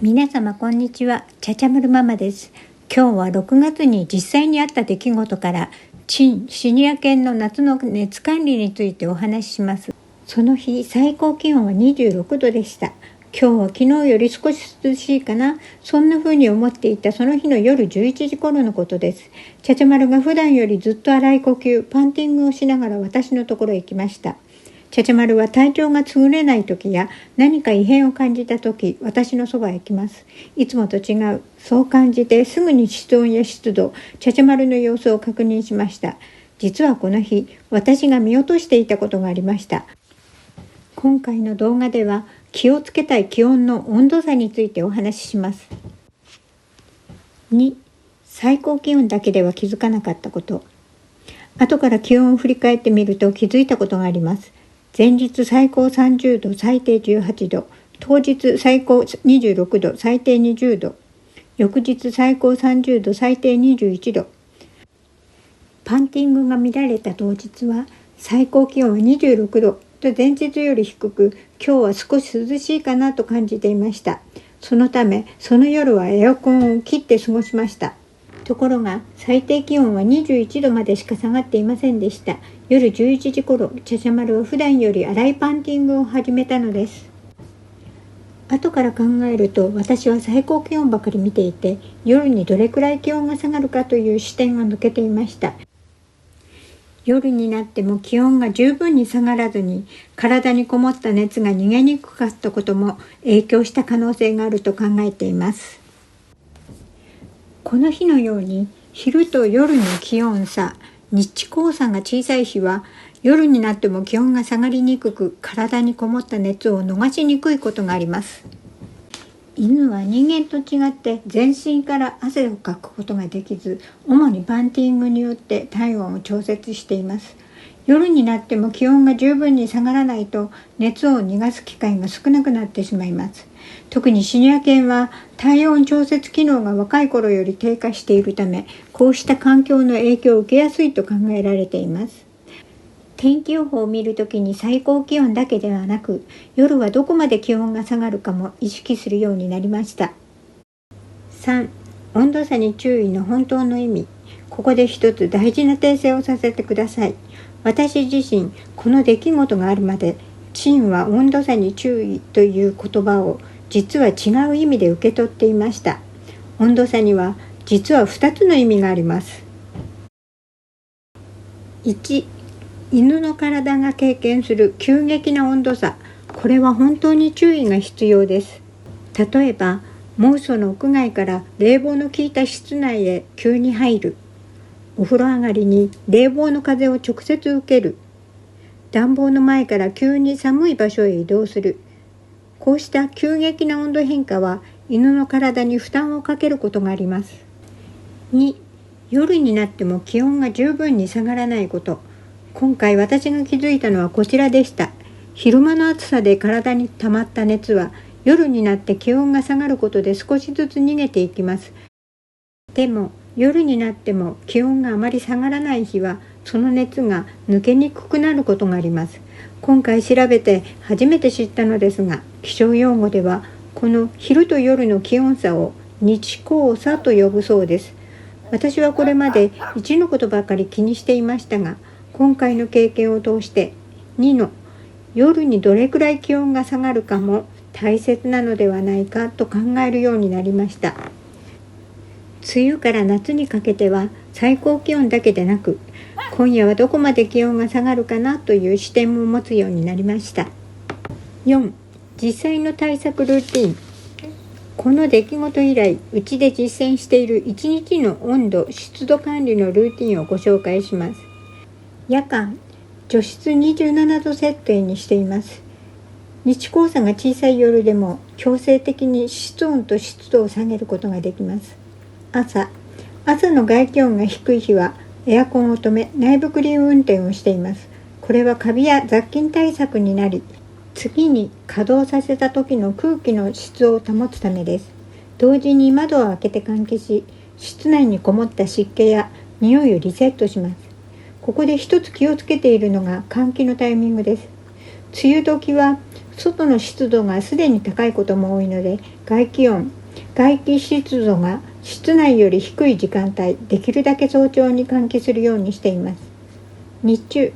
皆様こんにちは。ちゃちゃまるママです。今日は6月に実際にあった出来事からシニア犬の夏の熱管理についてお話しします。その日最高気温は26度でした。今日は昨日より少し涼しいかな、そんな風に思っていたその日の夜11時頃のことです。ちゃちゃまるが普段よりずっと荒い呼吸、パンティングをしながら私のところへ来ました。ちゃちゃまるは体調が優れない時や何か異変を感じた時、私のそばへ来ます。いつもと違う。そう感じてすぐに室温や湿度、ちゃちゃまるの様子を確認しました。実はこの日、私が見落としていたことがありました。今回の動画では気をつけたい気温の温度差についてお話しします。2、最高気温だけでは気づかなかったこと。後から気温を振り返ってみると気づいたことがあります。前日最高30度、最低18度。当日最高26度、最低20度。翌日最高30度、最低21度。パンティングが乱れた当日は最高気温は26度と前日より低く、今日は少し涼しいかなと感じていました。そのため、その夜はエアコンを切って過ごしました。ところが最低気温は21度までしか下がっていませんでした。夜11時頃、ちゃちゃまるは普段より荒いパンティングを始めたのです。後から考えると、私は最高気温ばかり見ていて、夜にどれくらい気温が下がるかという視点が抜けていました。夜になっても気温が十分に下がらずに、体にこもった熱が逃げにくかったことも影響した可能性があると考えています。この日のように昼と夜の気温差、日光差が小さい日は夜になっても気温が下がりにくく、体にこもった熱を逃しにくいことがあります。犬は人間と違って全身から汗をかくことができず、主にパンティングによって体温を調節しています。夜になっても気温が十分に下がらないと熱を逃がす機会が少なくなってしまいます。特にシニア犬は体温調節機能が若い頃より低下しているため、こうした環境の影響を受けやすいと考えられています。天気予報を見るときに最高気温だけではなく、夜はどこまで気温が下がるかも意識するようになりました。3、温度差に注意の本当の意味。ここで一つ大事な訂正をさせてください。私自身、この出来事があるまで、チンは温度差に注意という言葉を実は違う意味で受け取っていました。温度差には実は2つの意味があります。1、犬の体が経験する急激な温度差。これは本当に注意が必要です。例えば、猛暑の屋外から冷房の効いた室内へ急に入る。お風呂上がりに冷房の風を直接受ける。暖房の前から急に寒い場所へ移動する。こうした急激な温度変化は犬の体に負担をかけることがあります。2、夜になっても気温が十分に下がらないこと。今回私が気づいたのはこちらでした。昼間の暑さで体に溜まった熱は夜になって気温が下がることで少しずつ逃げていきます。でも夜になっても気温があまり下がらない日はその熱が抜けにくくなることがあります。今回調べて初めて知ったのですが、気象用語ではこの昼と夜の気温差を日光差と呼ぶそうです。私はこれまで1のことばかり気にしていましたが、今回の経験を通して2の夜にどれくらい気温が下がるかも大切なのではないかと考えるようになりました。梅雨から夏にかけては最高気温だけでなく、今夜はどこまで気温が下がるかなという視点も持つようになりました。4、実際の対策ルーティン。この出来事以来、うちで実践している1日の温度・湿度管理のルーティンをご紹介します。夜間、除湿27度設定にしています。日光差が小さい夜でも強制的に室温と湿度を下げることができます。朝の外気温が低い日はエアコンを止め内部クリーン運転をしています。これはカビや雑菌対策になり、次に稼働させた時の空気の質を保つためです。同時に窓を開けて換気し、室内にこもった湿気や匂いをリセットします。ここで一つ気をつけているのが換気のタイミングです。梅雨時は外の湿度がすでに高いことも多いので、外気温、外気湿度が室内より低い時間帯、できるだけ早朝に換気するようにしています。日中、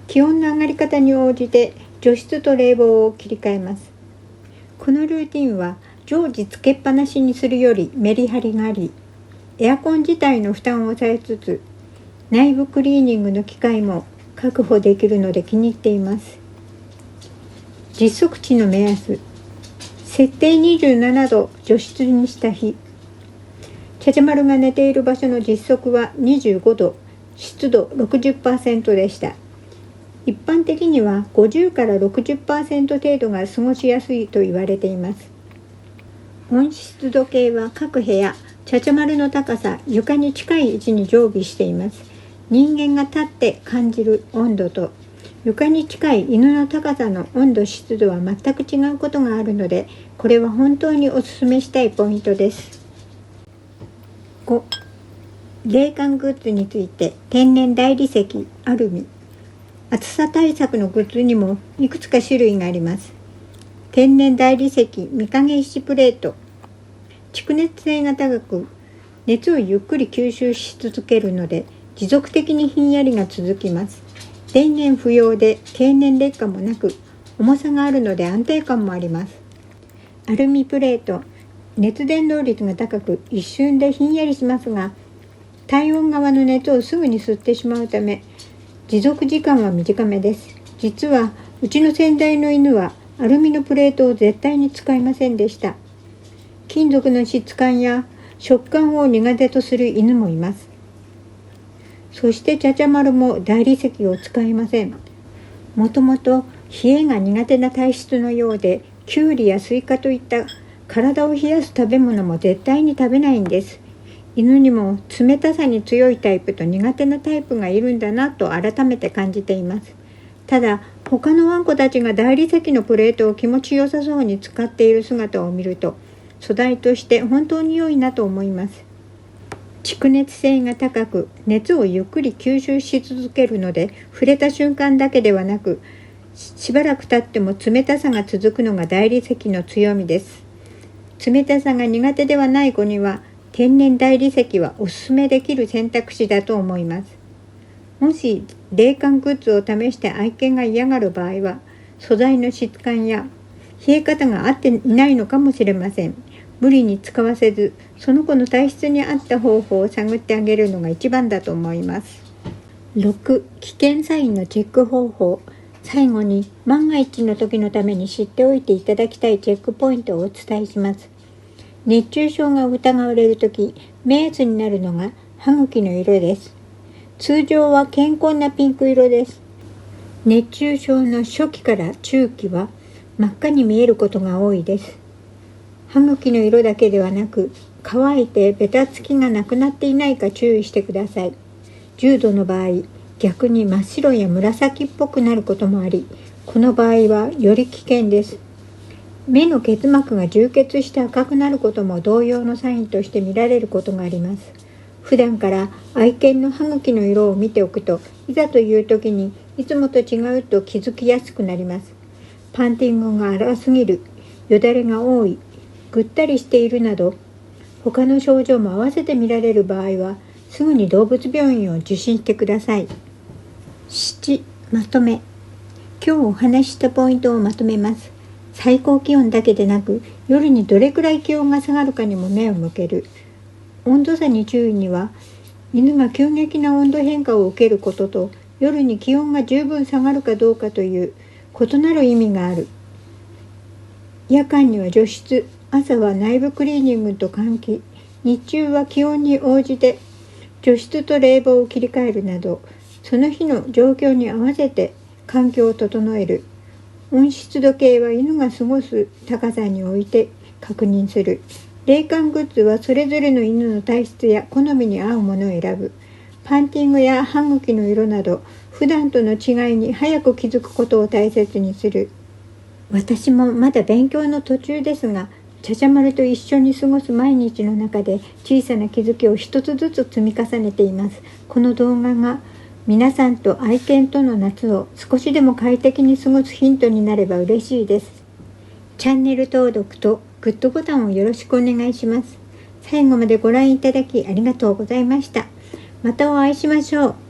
気温の上がり方に応じて除湿と冷房を切り替えます。このルーティンは常時つけっぱなしにするよりメリハリがあり、エアコン自体の負担を抑えつつ、内部クリーニングの機会も確保できるので気に入っています。実測値の目安、設定27度除湿にした日、ちゃちゃまるが寝ている場所の実測は25度、湿度 60% でした。一般的には50から 60% 程度が過ごしやすいと言われています。温湿度計は各部屋、ちゃちゃまるの高さ、床に近い位置に常備しています。人間が立って感じる温度と床に近い犬の高さの温度湿度は全く違うことがあるので、これは本当にお勧めしたいポイントです。5、冷感グッズについて。天然大理石、アルミ。暑さ対策のグッズにもいくつか種類があります。天然大理石御影石プレート。蓄熱性が高く、熱をゆっくり吸収し続けるので、持続的にひんやりが続きます。電源不要で経年劣化もなく、重さがあるので安定感もあります。アルミプレート。熱伝導率が高く、一瞬でひんやりしますが、体温側の熱をすぐに吸ってしまうため、持続時間は短めです。実はうちの先代の犬はアルミのプレートを絶対に使いませんでした。金属の質感や食感を苦手とする犬もいます。そしてちゃちゃまるも大理石を使いません。もともと冷えが苦手な体質のようで、キュウリやスイカといった体を冷やす食べ物も絶対に食べないんです。犬にも冷たさに強いタイプと苦手なタイプがいるんだなと改めて感じています。ただ、他のワンコたちが大理石のプレートを気持ちよさそうに使っている姿を見ると、素材として本当に良いなと思います。蓄熱性が高く、熱をゆっくり吸収し続けるので、触れた瞬間だけではなく、しばらく経っても冷たさが続くのが大理石の強みです。冷たさが苦手ではない子には、天然大理石はおすすめできる選択肢だと思います。もし冷感グッズを試して愛犬が嫌がる場合は、素材の質感や冷え方が合っていないのかもしれません。無理に使わせず、その子の体質に合った方法を探ってあげるのが一番だと思います。6、危険サインのチェック方法。最後に万が一の時のために知っておいていただきたいチェックポイントをお伝えします。熱中症が疑われるとき、目安になるのが歯茎の色です。通常は健康なピンク色です。熱中症の初期から中期は真っ赤に見えることが多いです。歯茎の色だけではなく、乾いてベタつきがなくなっていないか注意してください。重度の場合、逆に真っ白や紫っぽくなることもあり、この場合はより危険です。目の結膜が充血して赤くなることも同様のサインとして見られることがあります。普段から愛犬の歯茎の色を見ておくと、いざという時にいつもと違うと気づきやすくなります。パンティングが荒すぎる、よだれが多い、ぐったりしているなど、他の症状も合わせて見られる場合は、すぐに動物病院を受診してください。7、まとめ。今日お話ししたポイントをまとめます。最高気温だけでなく、夜にどれくらい気温が下がるかにも目を向ける。温度差に注意には、犬が急激な温度変化を受けることと、夜に気温が十分下がるかどうかという異なる意味がある。夜間には除湿、朝は内部クリーニングと換気、日中は気温に応じて除湿と冷房を切り替えるなど、その日の状況に合わせて環境を整える。温湿度計は犬が過ごす高さに置いて確認する。冷感グッズはそれぞれの犬の体質や好みに合うものを選ぶ。パンティングや歯茎の色など、普段との違いに早く気づくことを大切にする。私もまだ勉強の途中ですが、ちゃちゃまると一緒に過ごす毎日の中で小さな気づきを一つずつ積み重ねています。この動画が皆さんと愛犬との夏を少しでも快適に過ごすヒントになれば嬉しいです。チャンネル登録とグッドボタンをよろしくお願いします。最後までご覧いただきありがとうございました。またお会いしましょう。